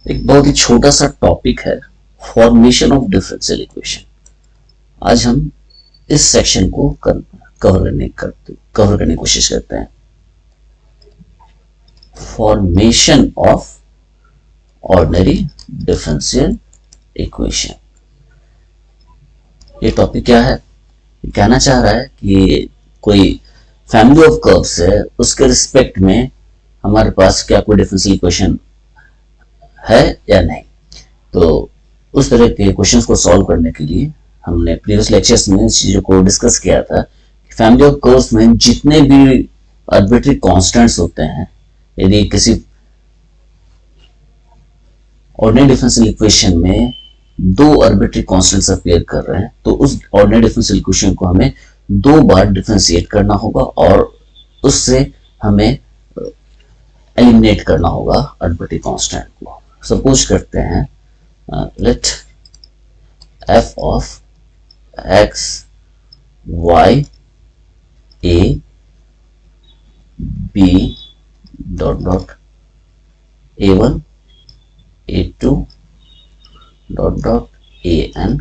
एक बहुत ही छोटा सा टॉपिक है, फॉर्मेशन ऑफ डिफरेंशियल इक्वेशन। आज हम इस सेक्शन को कवर करने की कोशिश करते हैं। Formation of ordinary differential equation. ये टॉपिक क्या है? ये कहना चाह रहा है कि कोई फैमिली ऑफ कर्व्स है, उसके रिस्पेक्ट में हमारे पास क्या कोई डिफरेंशियल इक्वेशन है या नहीं। तो उस तरह के क्वेश्चंस को सॉल्व करने के लिए हमने प्रीवियस लेक्चर्स में इस चीजों को डिस्कस किया था कि फैमिली ऑफ कर्व्स में जितने भी आर्बिट्री कांस्टेंट्स होते हैं, यदि किसी ऑर्डिनरी डिफरेंशियल इक्वेशन में दो आर्बिट्री कांस्टेंट्स अपीयर कर रहे हैं, तो उस ऑर्डिनरी डिफरेंशियल इक्वेशन को हमें दो बार डिफरेंशिएट करना होगा और उससे हमें एलिमिनेट करना होगा आर्बिट्री कांस्टेंट को। सपोज करते हैं late f of x y a b dot dot a1 a2 dot dot a and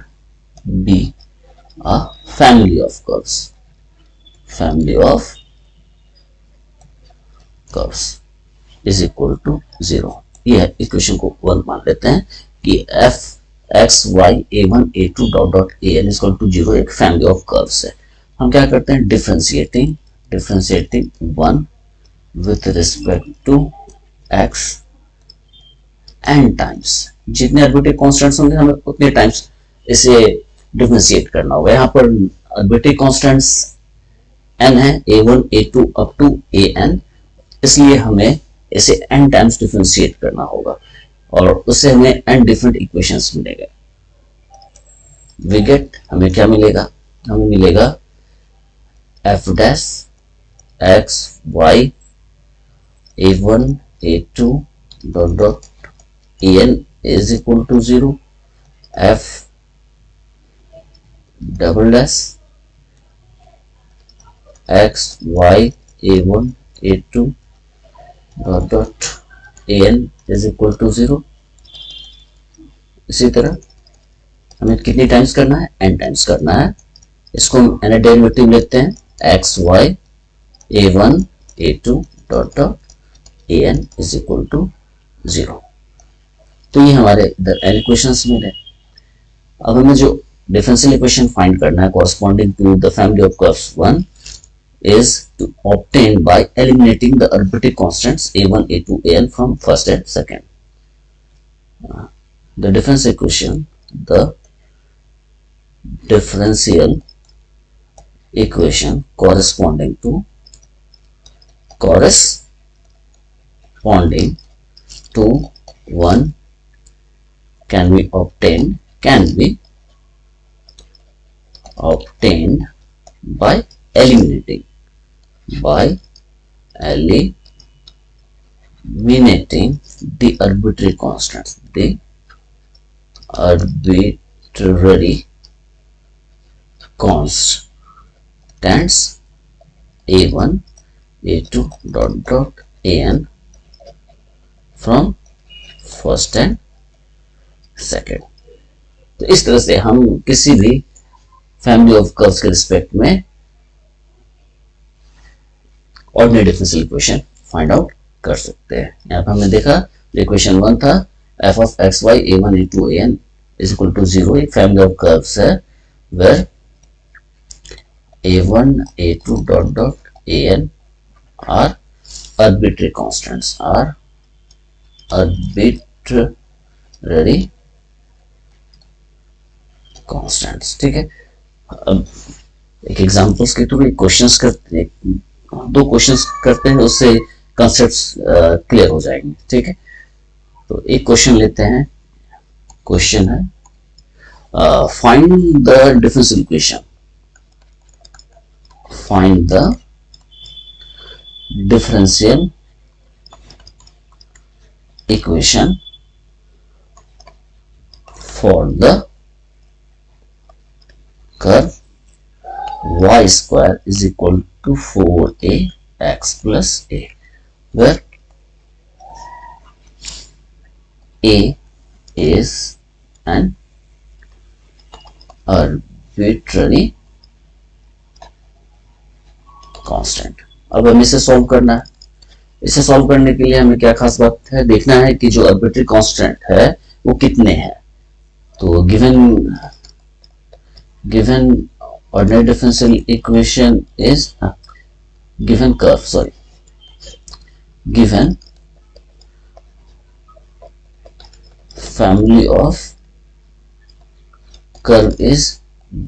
b a family of curves is equal to 0। यह इक्वेशन को 1 मान लेते हैं कि f x y a1 a2 dot dot a n equal to 0 एक family of curves है। हम क्या करते हैं? Differentiating 1 with respect to x n times. जितने आर्बिट्री कांस्टेंट्स होंगे हमें उतने टाइम्स इसे डिफरेंशिएट करना होगा। यहाँ पर आर्बिट्री कांस्टेंट्स n है, a1 a2 up to an, इसलिए हमें इसे n टाइम्स डिफरेंशिएट करना होगा और उससे हमें n डिफरेंट इक्वेशंस मिलेगा। विगेट हमें क्या मिलेगा? हमें मिलेगा f dash x y a1 a2 dot dot an is equal to 0, f double dash x y a1 a2 dot dot an is equal to 0। इसी तरह हमें कितनी टाइम्स करना है? n टाइम्स करना है। इसको हम n डेरिवेटिव लेते हैं, x y a1 a2 dot dot an is equal to 0। तो ये हमारे इधर n इक्वेशंस मिले। अब हमें जो डिफरेंशियल इक्वेशन फाइंड करना है corresponding to the family of curves 1 is to obtain by eliminating the arbitrary constants a1 a2 an from first and second. The differential equation corresponding to 1 can be obtained by eliminating the arbitrary constants, a1 a2 dot dot an from first and second। तो इस तरह से हम किसी भी family of curves के respect में ordinary differential equation find out कर सकते हैं। यहाँ पर हमने देखा इक्वेशन 1 था f of x y a1 a2 an is equal to 0। एक फैमिली ऑफ कर्व्स है where a1 a2 dot dot an are arbitrary constants, ठीक है। अब एक एग्जांपल्स के थ्रू क्वेश्चंस करते हैं, दो क्वेश्चंस करते हैं, उससे कॉन्सेप्ट्स क्लियर हो जाएंगे, ठीक है। तो एक क्वेश्चन लेते हैं। क्वेश्चन है find the differential equation for the curve y square is equal to 4ax plus a, where A is an arbitrary constant. अब हमें इसे सॉल्व करना है। इसे सॉल्व करने के लिए हमें क्या खास बात है, देखना है कि जो आर्बिट्ररी कांस्टेंट है वो कितने हैं। तो given ordinary differential equation is given family of curve is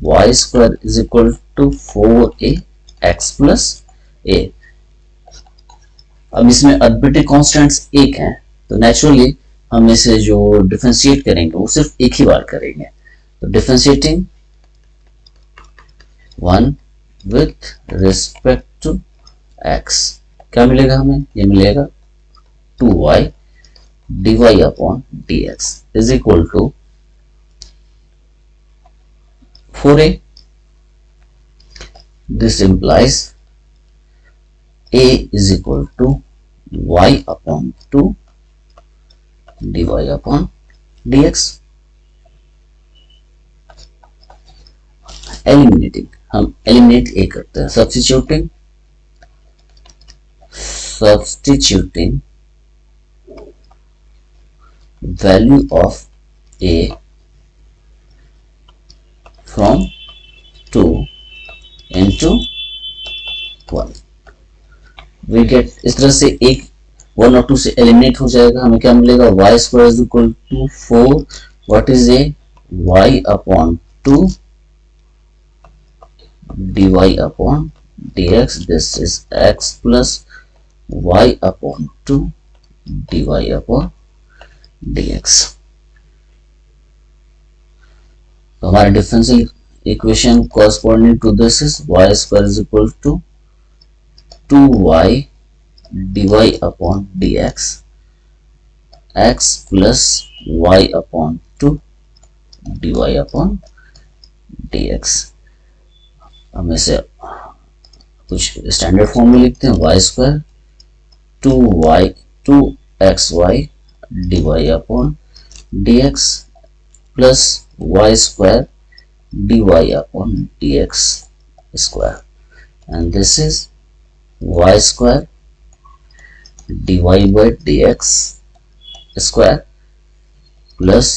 y square is equal to 4a x plus a। अब इसमें आर्बिट्ररी कांस्टेंट्स एक हैं, तो नेचुरली हम इसे जो डिफरेंशिएट करेंगे वो सिर्फ एक ही बार करेंगे। तो differentiating 1 with respect to x, क्या मिलेगा हमें, ये मिलेगा 2y dy upon dx is equal to 4a। This implies a is equal to y upon 2 dy upon dx। Eliminating, हम एलिमिनेट ए करते हैं, substituting value of a from 2 into 1 we get, इस तरह से एक 1 और 2 से एलिमिनेट हो जाएगा। हमें क्या मिलेगा, y square is equal to 4 what is A y upon 2 dy upon dx, this is x plus y upon 2 dy upon dx। तो हमारा differential equation corresponding to this is y square is equal to 2y dy upon dx x plus y upon 2 dy upon dx। हम इसे कुछ standard form में लिखते हैं, y square 2xy dy upon dx plus y square dy upon dx square, and this is y square dy by dx square plus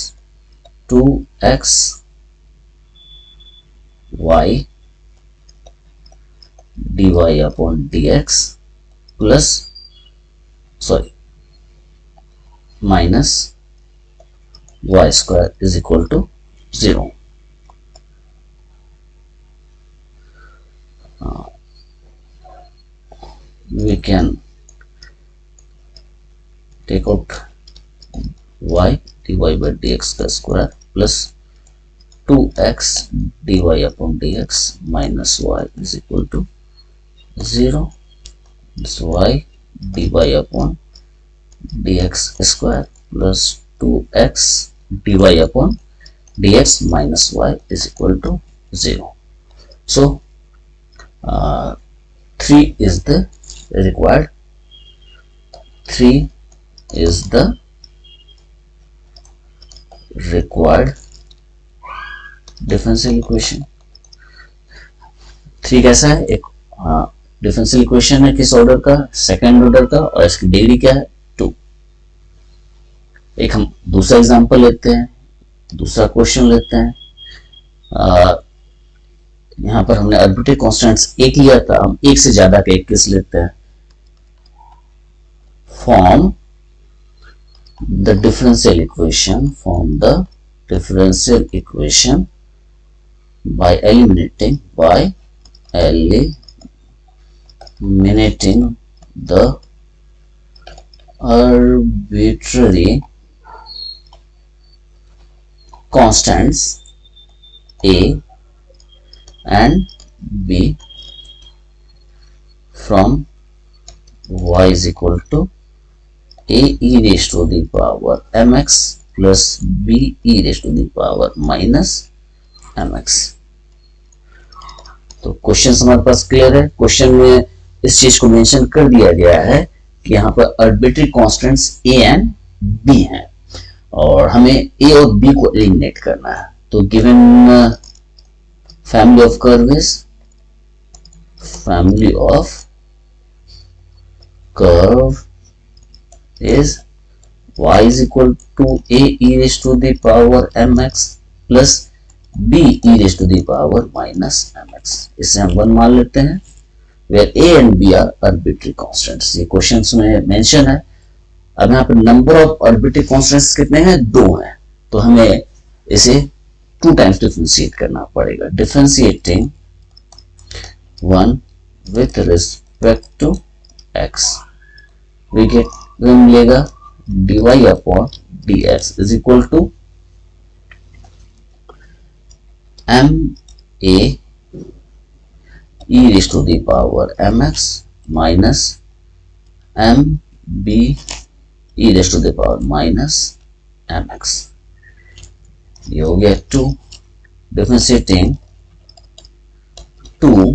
2x y dy upon dx plus minus y square is equal to 0। we can take out y dy by dx का square plus 2x dy upon dx minus y is equal to 0। this y dy upon dx square plus 2x dy upon dx minus y is equal to 0। so 3 is the required, 3 is the required differential equation। 3 कैसा है, एक differential equation है किस order का, second order का, और इसकी degree क्या है 2। एक हम दूसरा एग्जांपल लेते हैं, दूसरा क्वेश्चन लेते हैं। यहाँ पर हमने आर्बिट्ररी कांस्टेंट्स एक लिया था, हम एक से ज्यादा के एक किस लेते हैं, form the differential equation by eliminating the arbitrary constants a and b from y is equal to a e raised to the power mx plus b e raised to the power minus mx। तो question हमारे पास clear है। Question में इस चीज को mention कर दिया गया है कि यहाँ पर arbitrary constants a and b हैं। और हमें ए और बी को एलिमिनेट करना है। तो given family of curve is family of curve is y is equal to a e raised to the power mx plus b e raised to the power minus mx। इसे हम 1 मान लेते हैं, where a and b are arbitrary constants। ये questions में mention है। अब यहाँ पे नंबर ऑफ arbitrary constants कितने हैं? 2 हैं। तो हमें इसे 2 टाइम्स डिफरेंशिएट करना पड़ेगा। Differentiating 1 with respect to x, we get मिलेगा dy upon dx is equal to m a e raised to the power mx minus m b e raised to the power minus mx। ये हो गया 2। Differentiating 2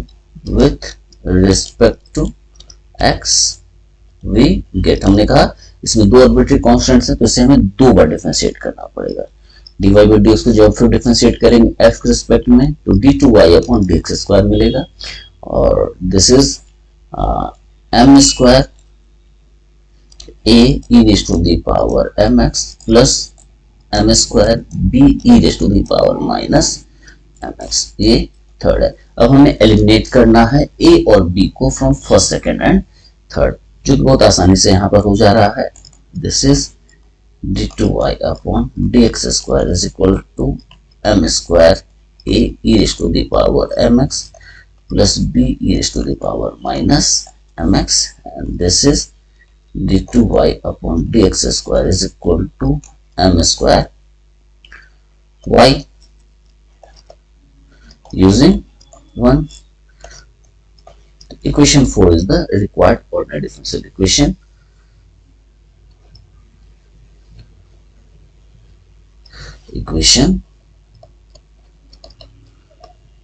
with respect to x we get, हमने कहा इसमें 2 arbitrary constants हैं तो इसे हमें 2 बार डिफरेंशिएट करना पड़ेगा। dy by dx को जब फिर डिफरेंशिएट करेंगे x के रिस्पेक्ट में तो d2y अपॉन dx स्क्वायर मिलेगा और this is m square a e raised to the power mx plus m square b e raised to the power minus mx। ये थर्ड है। अब हमें एलिमिनेट करना है a और b को from first, second and third, जो कि बहुत आसानी से यहाँ पर हो जा रहा है। This is d2y upon dx square is equal to m square a e raised to the power mx plus b e raised to the power minus mx and this is d2y upon dx square is equal to m square y using 1। equation 4 is the required ordinary differential equation। equation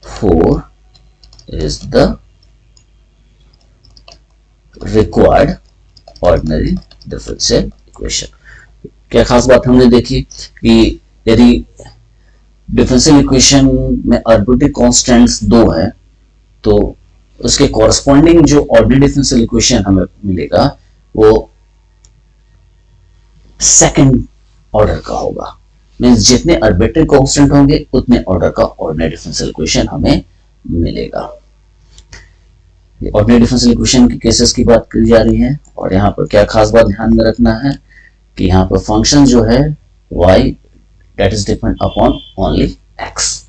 4 is the required ordinary differential equation। क्या खास बात हमने देखी कि यदि differential equation में arbitrary constants 2 है तो उसके कॉरस्पॉन्डिंग जो ऑर्डिनरी डिफरेंशियल इक्वेशन हमें मिलेगा वो सेकंड ऑर्डर का होगा। मींस जितने आर्बिट्री कांस्टेंट होंगे उतने ऑर्डर का ऑर्डिनरी डिफरेंशियल इक्वेशन हमें मिलेगा। ऑर्डिनरी डिफरेंशियल इक्वेशन के केसेस की बात की जा रही है और यहाँ पर क्या खास बात ध्यान में रखना है कि यहाँ पर फंक्शन जो है y that is depend upon only x।